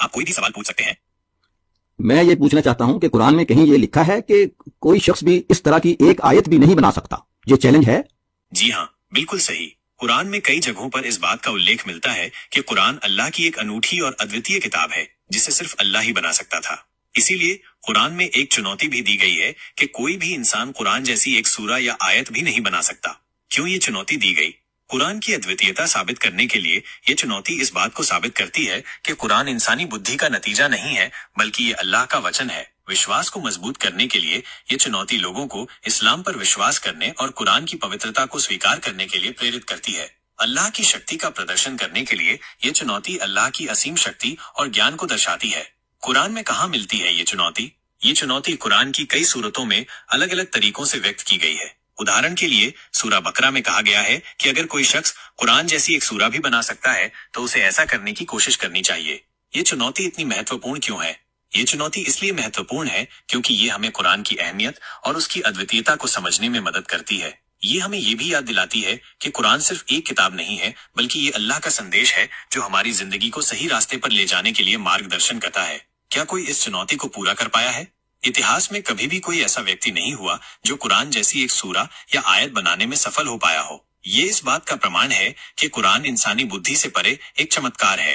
आप कोई भी सवाल पूछ सकते हैं। मैं ये पूछना चाहता हूं कि कुरान में कहीं ये लिखा है कि कोई शख्स भी इस तरह की एक आयत भी नहीं बना सकता। ये चैलेंज है? जी हाँ, बिल्कुल सही। कुरान में कई जगहों पर इस बात का उल्लेख मिलता है कि कुरान अल्लाह की एक अनूठी और अद्वितीय किताब है जिसे सिर्फ अल्लाह ही बना सकता था। इसीलिए कुरान में एक चुनौती भी दी गई है कि कोई भी इंसान कुरान जैसी एक सूरा या आयत भी नहीं बना सकता। क्यों ये चुनौती दी गई? कुरान की अद्वितीयता साबित करने के लिए ये चुनौती इस बात को साबित करती है कि कुरान इंसानी बुद्धि का नतीजा नहीं है, बल्कि ये अल्लाह का वचन है। विश्वास को मजबूत करने के लिए ये चुनौती लोगों को इस्लाम पर विश्वास करने और कुरान की पवित्रता को स्वीकार करने के लिए प्रेरित करती है। अल्लाह की शक्ति का प्रदर्शन करने के लिए ये चुनौती अल्लाह की असीम शक्ति और ज्ञान को दर्शाती है। कुरान में कहाँ मिलती है ये चुनौती? ये चुनौती कुरान की कई सूरतों में अलग अलग तरीकों से व्यक्त की गई है। उदाहरण के लिए सूरा बकरा में कहा गया है कि अगर कोई शख्स कुरान जैसी एक सूरा भी बना सकता है तो उसे ऐसा करने की कोशिश करनी चाहिए। ये चुनौती इतनी महत्वपूर्ण क्यों है? ये चुनौती इसलिए महत्वपूर्ण है क्योंकि ये हमें कुरान की अहमियत और उसकी अद्वितीयता को समझने में मदद करती है। ये हमें ये भी याद दिलाती है कि कुरान सिर्फ एक किताब नहीं है, बल्कि ये अल्लाह का संदेश है जो हमारी जिंदगी को सही रास्ते पर ले जाने के लिए मार्गदर्शन करता है। क्या कोई इस चुनौती को पूरा कर पाया है? इतिहास में कभी भी कोई ऐसा व्यक्ति नहीं हुआ जो कुरान जैसी एक सूरा या आयत बनाने में सफल हो पाया हो। ये इस बात का प्रमाण है कि कुरान इंसानी बुद्धि से परे एक चमत्कार है।